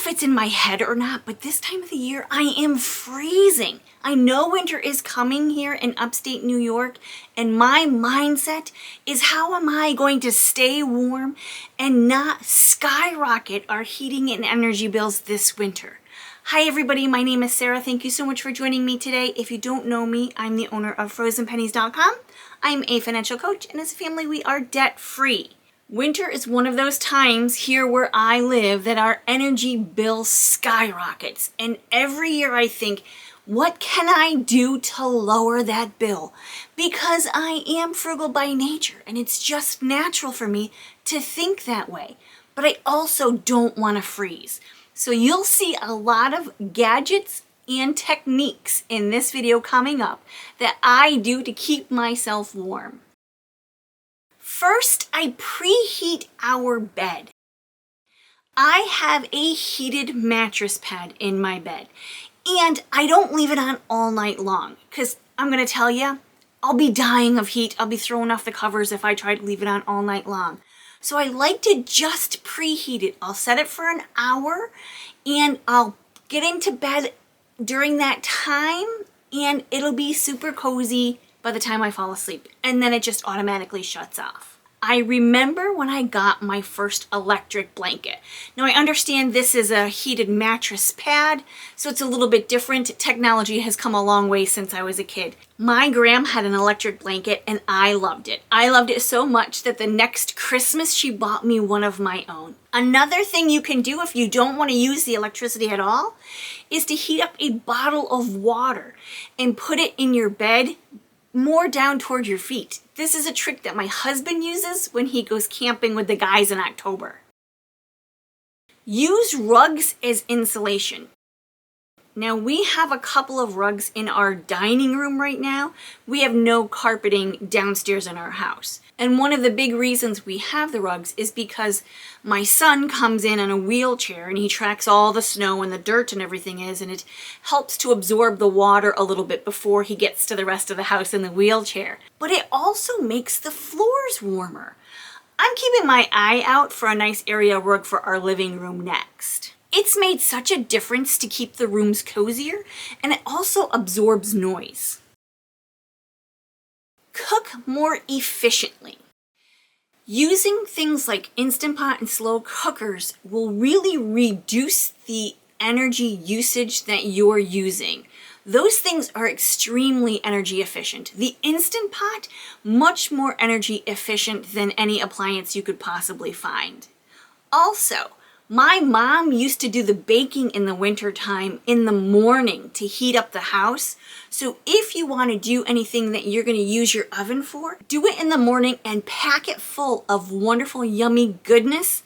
if it's in my head or not, but this time of the year I am freezing. I know winter is coming here in upstate New York, and my mindset is, how am I going to stay warm and not skyrocket our heating and energy bills this winter? Hi everybody, my name is Sarah. Thank you so much for joining me today. If you don't know me, I'm the owner of FrozenPennies.com. I'm a financial coach, and as a family we are debt-free. Winter is one of those times here where I live that our energy bill skyrockets, and every year I think, what can I do to lower that bill? Because I am frugal by nature, and it's just natural for me to think that way. But I also don't want to freeze. So you'll see a lot of gadgets and techniques in this video coming up that I do to keep myself warm. First, I preheat our bed. I have a heated mattress pad in my bed, and I don't leave it on all night long because I'm going to tell you, I'll be dying of heat. I'll be throwing off the covers if I try to leave it on all night long. So I like to just preheat it. I'll set it for an hour and I'll get into bed during that time, and it'll be super cozy by the time I fall asleep, and then it just automatically shuts off. I remember when I got my first electric blanket. Now I understand this is a heated mattress pad, so it's a little bit different. Technology has come a long way since I was a kid. My gram had an electric blanket and I loved it. I loved it so much that the next Christmas she bought me one of my own. Another thing you can do if you don't want to use the electricity at all is to heat up a bottle of water and put it in your bed more down toward your feet. This is a trick that my husband uses when he goes camping with the guys in October. Use rugs as insulation. Now we have a couple of rugs in our dining room right now. We have no carpeting downstairs in our house. And one of the big reasons we have the rugs is because my son comes in a wheelchair and he tracks all the snow and the dirt and everything is, and it helps to absorb the water a little bit before he gets to the rest of the house in the wheelchair. But it also makes the floors warmer. I'm keeping my eye out for a nice area rug for our living room next. It's made such a difference to keep the rooms cozier, and it also absorbs noise. Cook more efficiently. Using things like Instant Pot and slow cookers will really reduce the energy usage that you're using. Those things are extremely energy efficient. The Instant Pot, much more energy efficient than any appliance you could possibly find. Also, my mom used to do the baking in the winter time in the morning to heat up the house. So if you want to do anything that you're going to use your oven for, do it in the morning and pack it full of wonderful, yummy goodness.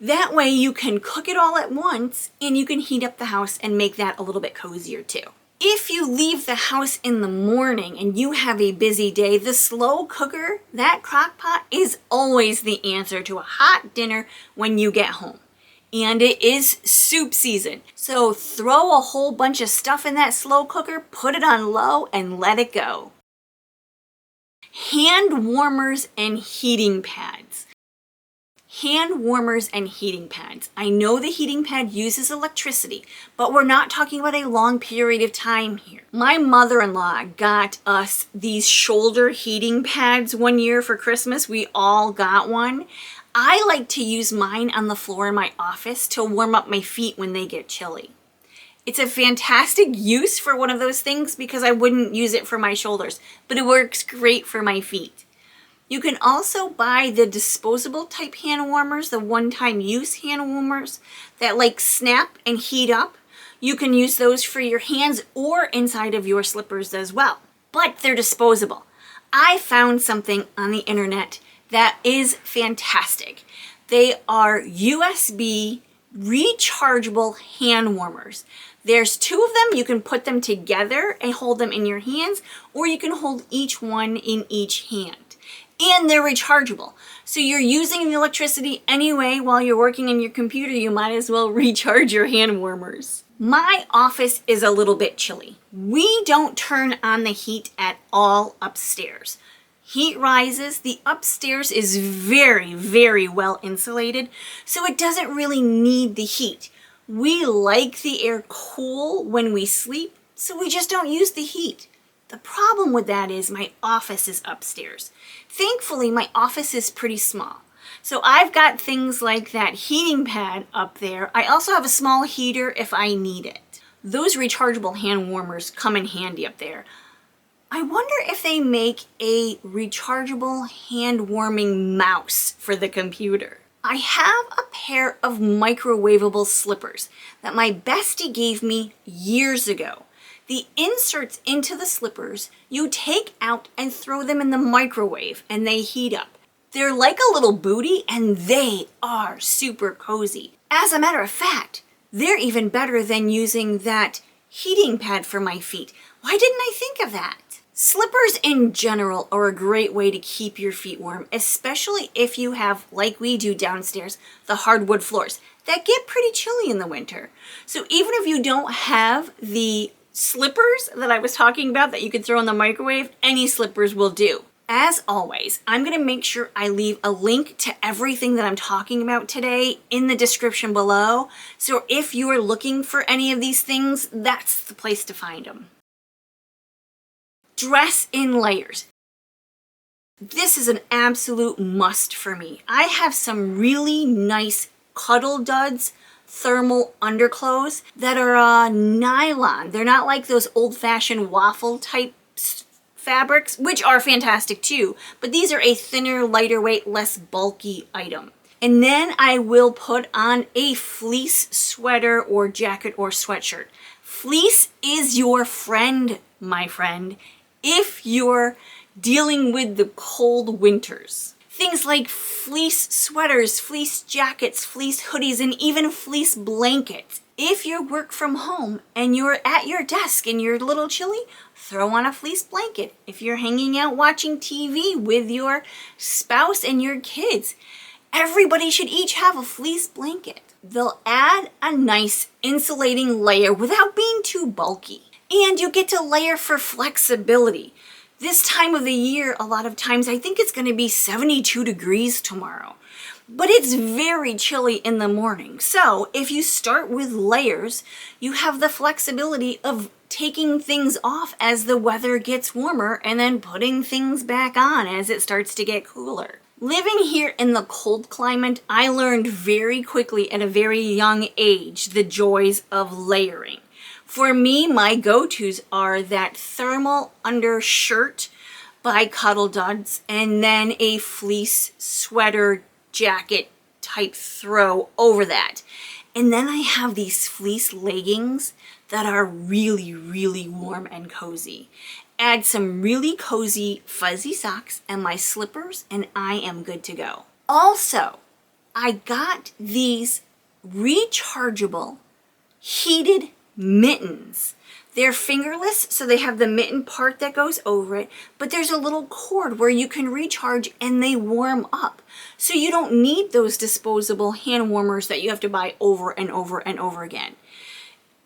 That way you can cook it all at once and you can heat up the house and make that a little bit cozier too. If you leave the house in the morning and you have a busy day, the slow cooker, that crock pot, is always the answer to a hot dinner when you get home. And it is soup season. So throw a whole bunch of stuff in that slow cooker, put it on low, and let it go. Hand warmers and heating pads. Hand warmers and heating pads. I know the heating pad uses electricity, but we're not talking about a long period of time here. My mother-in-law got us these shoulder heating pads one year for Christmas. We all got one. I like to use mine on the floor in my office to warm up my feet when they get chilly. It's a fantastic use for one of those things because I wouldn't use it for my shoulders, but it works great for my feet. You can also buy the disposable type hand warmers, the one-time use hand warmers that like snap and heat up. You can use those for your hands or inside of your slippers as well, but they're disposable. I found something on the internet that is fantastic. They are USB rechargeable hand warmers. There's two of them. You can put them together and hold them in your hands, or you can hold each one in each hand. And they're rechargeable. So you're using the electricity anyway while you're working on your computer, you might as well recharge your hand warmers. My office is a little bit chilly. We don't turn on the heat at all upstairs. Heat rises, the upstairs is very, very well insulated, so it doesn't really need the heat. We like the air cool when we sleep, so we just don't use the heat. The problem with that is my office is upstairs. Thankfully, my office is pretty small. So I've got things like that heating pad up there. I also have a small heater if I need it. Those rechargeable hand warmers come in handy up there. I wonder if they make a rechargeable hand warming mouse for the computer. I have a pair of microwavable slippers that my bestie gave me years ago. The inserts into the slippers you take out and throw them in the microwave and they heat up. They're like a little booty and they are super cozy. As a matter of fact, they're even better than using that heating pad for my feet. Why didn't I think of that? Slippers in general are a great way to keep your feet warm, especially if you have, like we do downstairs, the hardwood floors that get pretty chilly in the winter. So even if you don't have the slippers that I was talking about that you could throw in the microwave, any slippers will do. As always, I'm going to make sure I leave a link to everything that I'm talking about today in the description below. So if you are looking for any of these things, that's the place to find them. Dress in layers. This is an absolute must for me. I have some really nice Cuddle Duds thermal underclothes that are nylon. They're not like those old-fashioned waffle type fabrics, which are fantastic too, but these are a thinner, lighter weight, less bulky item. And then I will put on a fleece sweater or jacket or sweatshirt. Fleece is your friend, my friend, if you're dealing with the cold winters. Things like fleece sweaters, fleece jackets, fleece hoodies, and even fleece blankets. If you work from home and you're at your desk and you're a little chilly, throw on a fleece blanket. If you're hanging out watching TV with your spouse and your kids, everybody should each have a fleece blanket. They'll add a nice insulating layer without being too bulky. And you get to layer for flexibility. This time of the year, a lot of times, I think it's going to be 72 degrees tomorrow. But it's very chilly in the morning. So if you start with layers, you have the flexibility of taking things off as the weather gets warmer and then putting things back on as it starts to get cooler. Living here in the cold climate, I learned very quickly at a very young age the joys of layering. For me, my go-tos are that thermal undershirt by Cuddle Duds and then a fleece sweater jacket type throw over that. And then I have these fleece leggings that are really, really warm and cozy. Add some really cozy fuzzy socks and my slippers and I am good to go. Also, I got these rechargeable heated mittens. They're fingerless, so they have the mitten part that goes over it, but there's a little cord where you can recharge and they warm up. So you don't need those disposable hand warmers that you have to buy over and over and over again.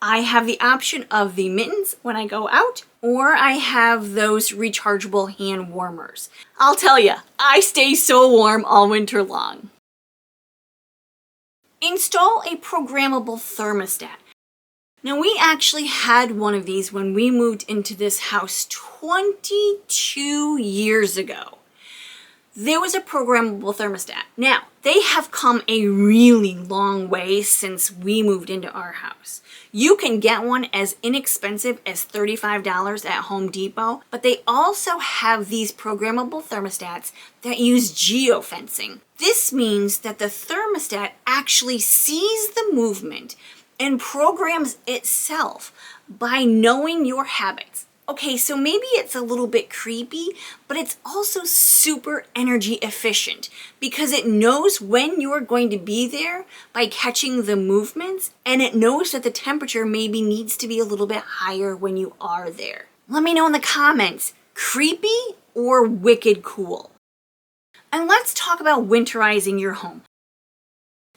I have the option of the mittens when I go out, or I have those rechargeable hand warmers. I'll tell you, I stay so warm all winter long. Install a programmable thermostat. Now, we actually had one of these when we moved into this house 22 years ago. There was a programmable thermostat. Now, they have come a really long way since we moved into our house. You can get one as inexpensive as $35 at Home Depot, but they also have these programmable thermostats that use geofencing. This means that the thermostat actually sees the movement and programs itself by knowing your habits. Okay, so maybe it's a little bit creepy, but it's also super energy efficient because it knows when you're going to be there by catching the movements, and it knows that the temperature maybe needs to be a little bit higher when you are there. Let me know in the comments, creepy or wicked cool? And let's talk about winterizing your home.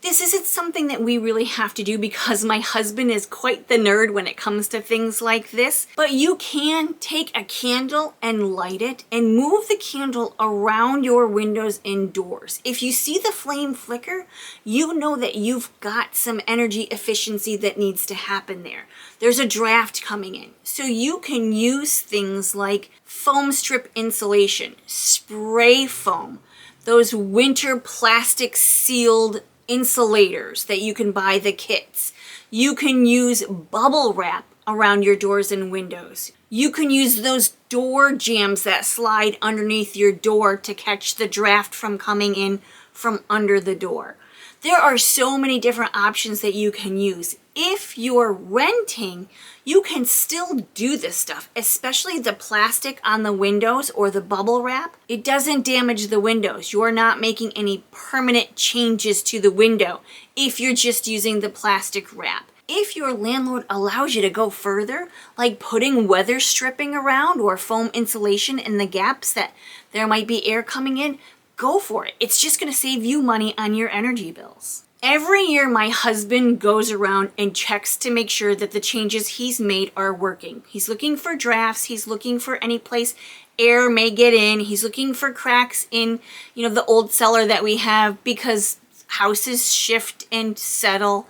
This isn't something that we really have to do because my husband is quite the nerd when it comes to things like this, but you can take a candle and light it and move the candle around your windows and doors. If you see the flame flicker, you know that you've got some energy efficiency that needs to happen there. There's a draft coming in. So you can use things like foam strip insulation, spray foam, those winter plastic sealed insulators that you can buy the kits. You can use bubble wrap around your doors and windows. You can use those door jambs that slide underneath your door to catch the draft from coming in from under the door. There are so many different options that you can use. If you're renting, you can still do this stuff, especially the plastic on the windows or the bubble wrap. It doesn't damage the windows. You're not making any permanent changes to the window if you're just using the plastic wrap. If your landlord allows you to go further, like putting weather stripping around or foam insulation in the gaps that there might be air coming in, go for it. It's just going to save you money on your energy bills. Every year, my husband goes around and checks to make sure that the changes he's made are working. He's looking for drafts. He's looking for any place air may get in. He's looking for cracks in, the old cellar that we have because houses shift and settle.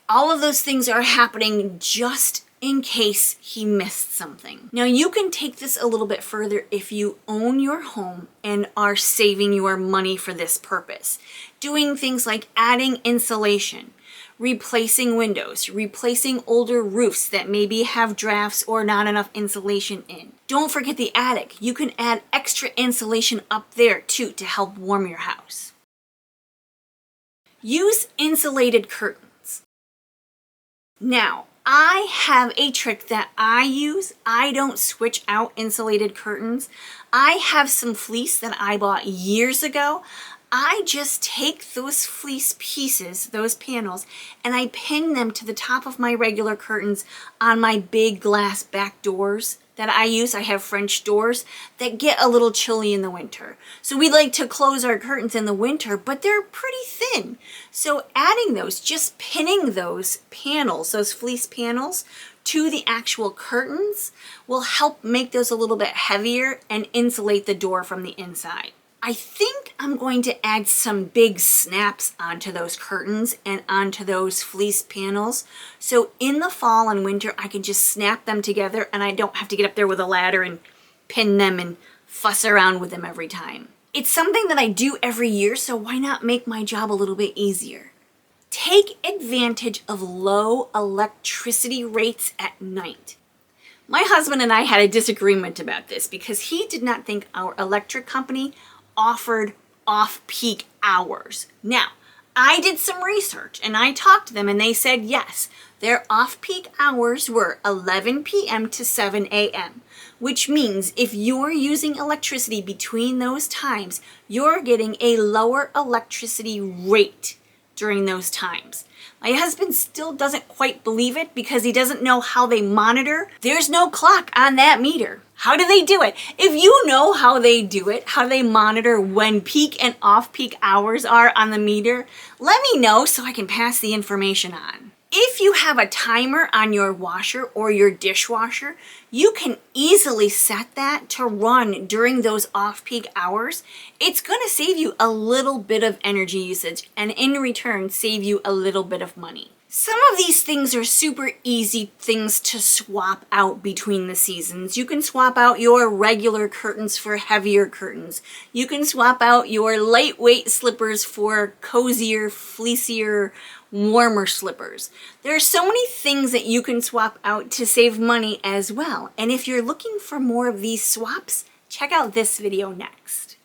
All of those things are happening just in case he missed something. Now you can take this a little bit further if you own your home and are saving your money for this purpose. Doing things like adding insulation, replacing windows, replacing older roofs that maybe have drafts or not enough insulation in. Don't forget the attic. You can add extra insulation up there too to help warm your house. Use insulated curtains. Now, I have a trick that I use. I don't switch out insulated curtains. I have some fleece that I bought years ago. I just take those fleece pieces, those panels, and I pin them to the top of my regular curtains on my big glass back doors that I use. I have French doors that get a little chilly in the winter. So we like to close our curtains in the winter, but they're pretty thin. So adding those, just pinning those panels, those fleece panels, to the actual curtains will help make those a little bit heavier and insulate the door from the inside. I think I'm going to add some big snaps onto those curtains and onto those fleece panels. So in the fall and winter, I can just snap them together and I don't have to get up there with a ladder and pin them and fuss around with them every time. It's something that I do every year, so why not make my job a little bit easier? Take advantage of low electricity rates at night. My husband and I had a disagreement about this because he did not think our electric company offered off-peak hours. Now, I did some research and I talked to them and they said yes, their off-peak hours were 11 p.m. to 7 a.m., which means if you're using electricity between those times, you're getting a lower electricity rate during those times. My husband still doesn't quite believe it because he doesn't know how they monitor. There's no clock on that meter. How do they do it? If you know how they do it, how they monitor when peak and off-peak hours are on the meter, let me know so I can pass the information on. If you have a timer on your washer or your dishwasher, you can easily set that to run during those off-peak hours. It's going to save you a little bit of energy usage and in return save you a little bit of money. Some of these things are super easy things to swap out between the seasons. You can swap out your regular curtains for heavier curtains. You can swap out your lightweight slippers for cozier, fleecier, warmer slippers. There are so many things that you can swap out to save money as well. And if you're looking for more of these swaps, check out this video next.